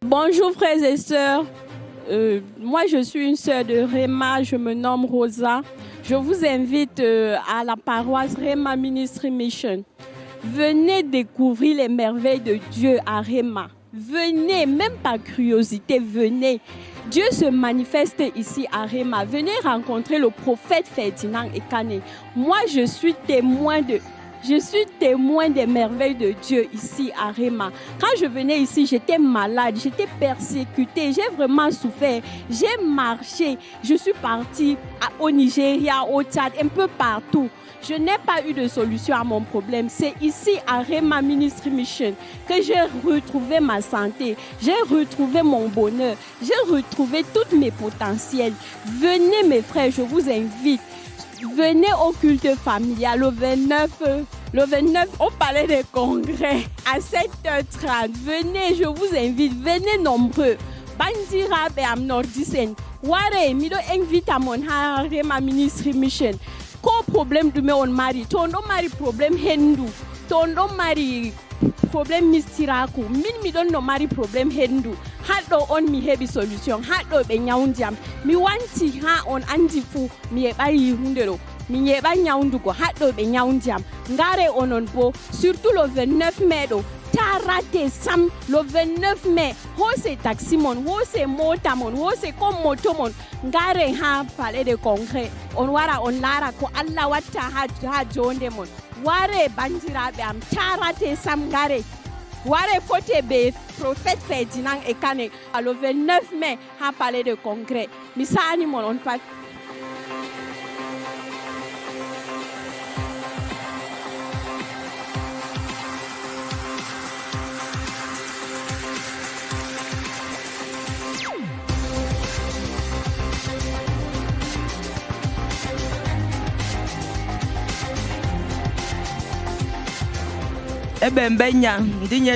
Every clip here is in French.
Bonjour frères et sœurs, moi je suis une sœur de Réma, je me nomme Rosa. Je vous invite à la paroisse Réma Ministry Mission. Venez découvrir les merveilles de Dieu à Réma. Venez, même par curiosité, venez. Dieu se manifeste ici à Réma. Venez rencontrer le prophète Ferdinand Ekane. Moi je suis témoin des merveilles de Dieu ici à Réma. Quand je venais ici, j'étais malade, j'étais persécutée, j'ai vraiment souffert. J'ai marché, je suis partie au Nigeria, au Tchad, un peu partout. Je n'ai pas eu de solution à mon problème. C'est ici à Réma Ministry Mission que j'ai retrouvé ma santé, j'ai retrouvé mon bonheur, j'ai retrouvé tous mes potentiels. Venez mes frères, je vous invite. Venez au culte familial le 29 au Palais des Congrès à 7h30. Venez, je vous invite, venez nombreux. Bandira be am Nordisen. Ware, mi do invite à mon Réma Ministry Mission. Ko problème du me on mari, ton do mari problème hendu, ton do mari problème mistiraku, mi don no mari problème hendu. Haddo on mi hebi solution, haddo be nyaundiam. Mi wanti ha on andifu mi e bari hundero. Mi yeba nyaundugo haddo be nyaundiam. Ngare onon bo surtout le 29 mai do. Tarate sam le 29 mai. Ho se taximon, ho se motamon, ho se kom motomon. Ngare ha Palais de Congrès. On wara on lara ko Allah watta ha jonde mon. Ware bandiraɓe am tarate sam ngare. Ware fote be prophète Ferdinand Ekane le 29 mai ha Palais de Congrès. Misani mon on pat. Benya, ndigne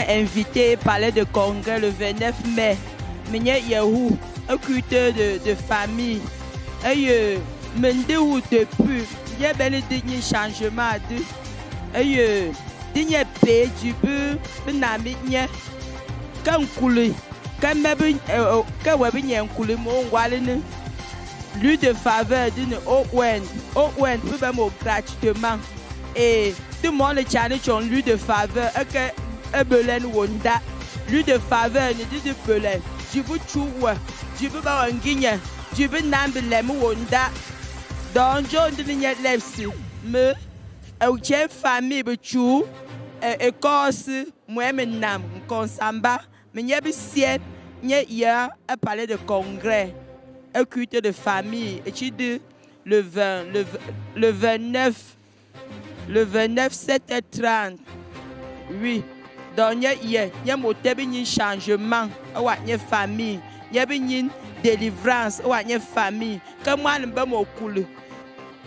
invité Palais de Congrès le 29 mai. Minye Yahoo, un culte de famille. Et mende ou depuis, y a bel digne changement de. Et digne paix du peu, benamigne. Quand coulé, quand même, quand webin coulé mon walene. Lui de faveur d'une Owen, peut même gratuitement. Et tout le monde challenge en lui de faveur. Un belen wonda. Lui de faveur, ne dit de belen. Tu veux chouwa. Tu veux pas un guigne. Tu veux n'ambelem wonda. Donc, John de l'ignet lève-si. Me, une famille, chou, Écosse, moi-même, nam, consamba. Mais il y a des sièges, il y a un palais de congrès. Un culte de famille. Et tu dis le 29. Le 29, 7h30. Oui. Donc, il y a un changement. Il y a une famille. Il y a une délivrance. Il y a une famille. Comme moi, je me coule.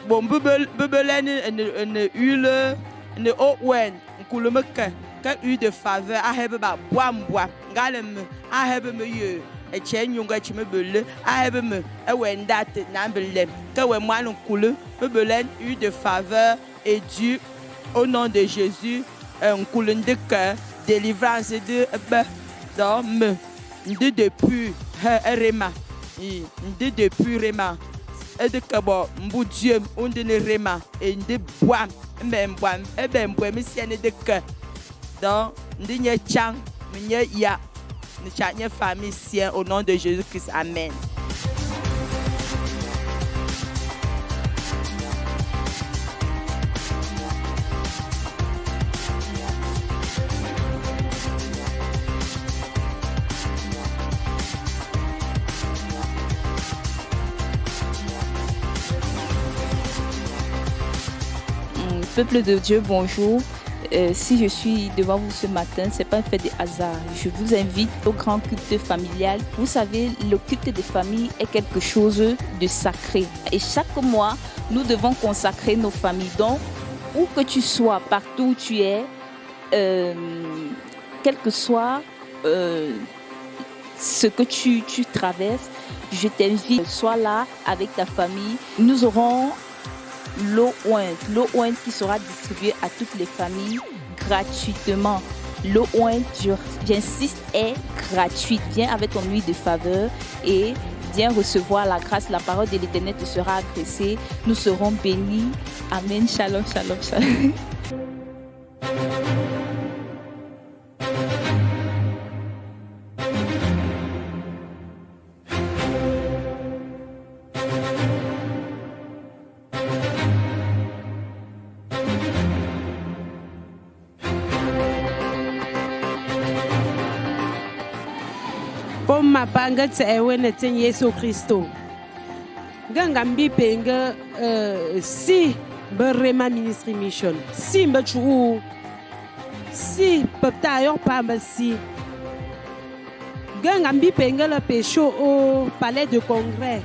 Bon, bebelen, une huile, une owen, un coule me que. Quand huile de faveur, I have about bois. Galem, I have me. Et chain yunga chime bele, I have me. A when that nambelem. Quand moi, on coule, bebelen, huile de faveur. Et Dieu, au nom de Jésus, un coulon de cœur, délivrance de d'homme, de depuis Réma, de depuis Réma, et de Kabo, Mboudieu, on de Réma, et de bois, même bois, et bien bois, mais si de cœur. Donc, n'y a chang, n'y a une famille sien au nom de Jésus-Christ. Amen. Peuple de Dieu, bonjour. Si je suis devant vous ce matin, ce n'est pas un fait de hasard. Je vous invite au grand culte familial. Vous savez, le culte de famille est quelque chose de sacré. Et chaque mois, nous devons consacrer nos familles. Donc, où que tu sois, partout où tu es, quel que soit ce que tu traverses, je t'invite, sois là avec ta famille. Nous aurons l'eau ointe qui sera distribuée à toutes les familles gratuitement. l'eau ouin, j'insiste, est gratuite. Viens avec ton huile de faveur et viens recevoir la grâce. La parole de l'Éternel te sera adressée. Nous serons bénis. Amen. Shalom, shalom, shalom. Pomma panga tsewe na tsen Yesu Kristo. Gangambi penga si berema ministry mission. Si mbachu si pepta yo pamba si. Gangambi penga le pécho au palais de congrès.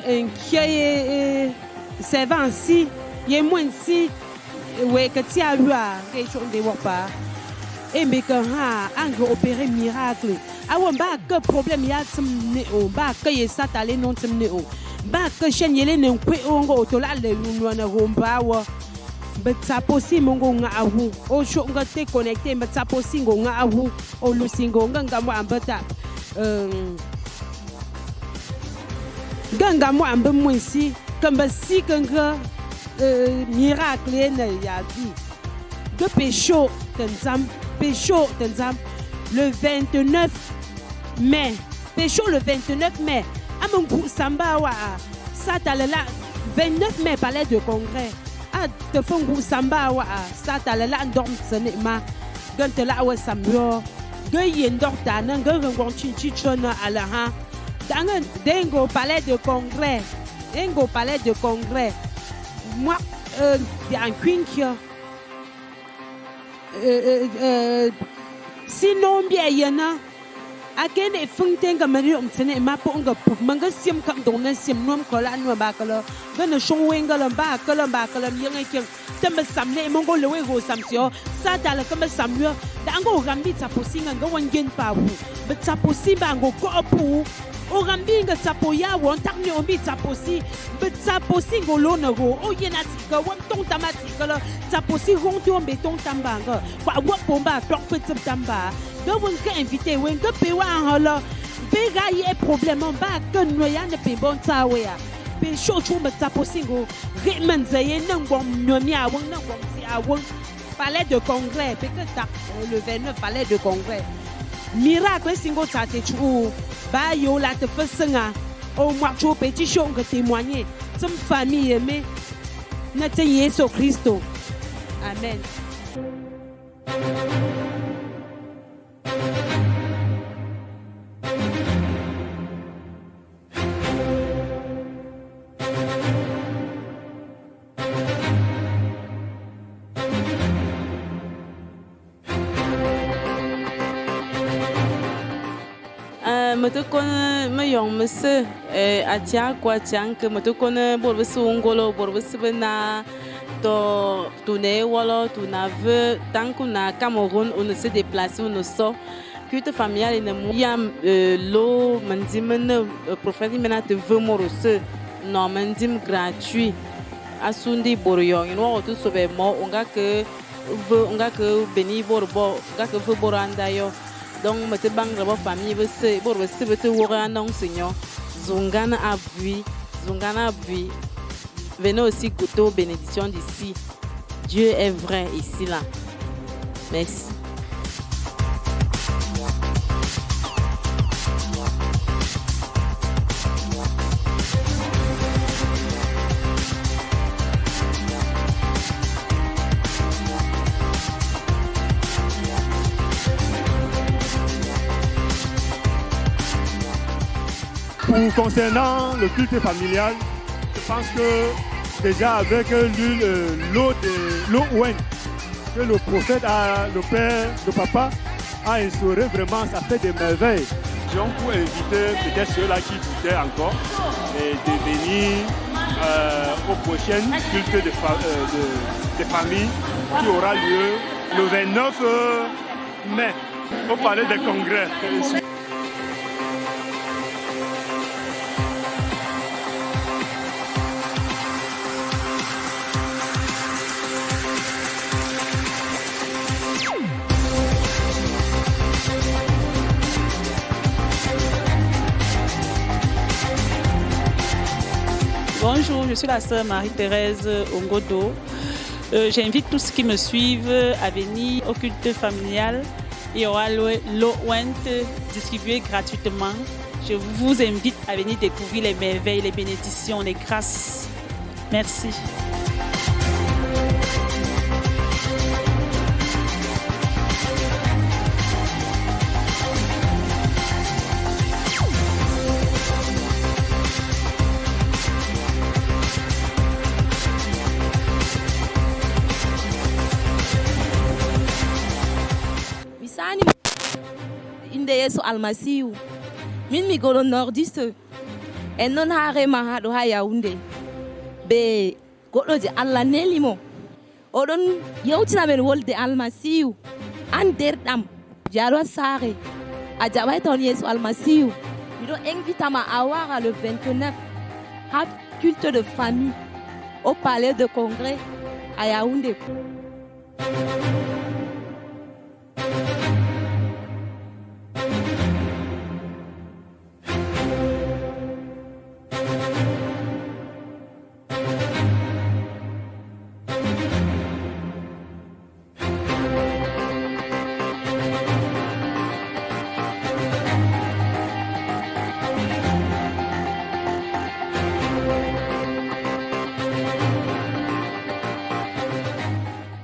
Qui est servant si yé moins si ouais que tu as lu à quelque chose de wapa. Et mais quand on opérer miracle. Awa ba que problème ya tsimne o ba que yesa tale non tsimne o ba que chenyele ne nkwe ongo tola le lunwa na romba wa betsa posi mongo nga ahu o sho nga te connecté betsa posi ngo nga ahu o lusingo nga mo ambata ganga mo ambe mwisi kamba si kanga miracle na ya di de pécho tenzam le 29 mai. Pécho le 29 mai. Amungu Samba wa. Satalala 29 mai palais de congrès. A te fongu Samba wa. Satalala ndorm tsenema. Gantela wa samyo. Gayen dorta nan gangon chichona alaha. Dangan dengo palais de congrès. Dengo palais de congrès. Moi en quinquia. Sinon bien yana akene funtenga mari umtene maponga manga sim kam dona sim nom kola no bakala gana shongwenga la bakala yanga kin tamba samne mongo lewe go samsio sadala kama samyo dango gambi taposinga ngawangen pawu but taposimba ngo kopu o gambi nga tapo ya won takni ombi taposi but taposi ngolona go o yena tika won ton tamatika la taposi gonto ombe ton tambanga kwa wapomba tokfet tamba donc on peut inviter on peut payer en là pega y problème ba que noya ne pe bon ta wea pe show chumba taposingo remen zaye nangom nomi awon nangom si awon palais de congrès pe que ta le 29 palais de congrès miracle singo tate chu ba yo la te fasenga au moi chu petit show que témoigner some famille mais na te Yesu Kristo amen. Matu kona mayong mese atia kwa tiang ke matu kona borbesu ngolo borbesu bena to tourner wala to nave tant qu'on a Cameroun on se déplace on sort culte familiale ne yam lo mandim prophète mena te veut morose non mandim gratuit asundi boryo ino to sobe mo onga ke beni borbo onga ke boranda yo. Donc, je bang la famille, je wora non Seigneur. Zongana a vu. Venez aussi goûter aux bénédictions d'ici. Dieu est vrai ici là. Merci. Concernant le culte familial, je pense que déjà avec l'eau ouin que le prophète, le papa a instauré, vraiment ça fait des merveilles. Donc pour inviter peut-être ceux-là qui doutaient encore et de venir au prochain culte de famille qui aura lieu le 29 mai au palais des congrès. Bonjour, je suis la sœur Marie-Thérèse Ongodo. J'invite tous ceux qui me suivent à venir au culte familial. Il y aura l'eau ouente distribuée gratuitement. Je vous invite à venir découvrir les merveilles, les bénédictions, les grâces. Merci. Misani inde Yesu almasihu min mi golo nordiste en non ha rema ha ɗo ha Yaoundé be goɗɗo je Allah nelimo oɗon yewtina men wolde almasihu an derɗam jalo saare a jaɓay ton Yesu almasihu miɗo invitama a wara le 29 ha culte de famille au palais de congrès à Yaoundé.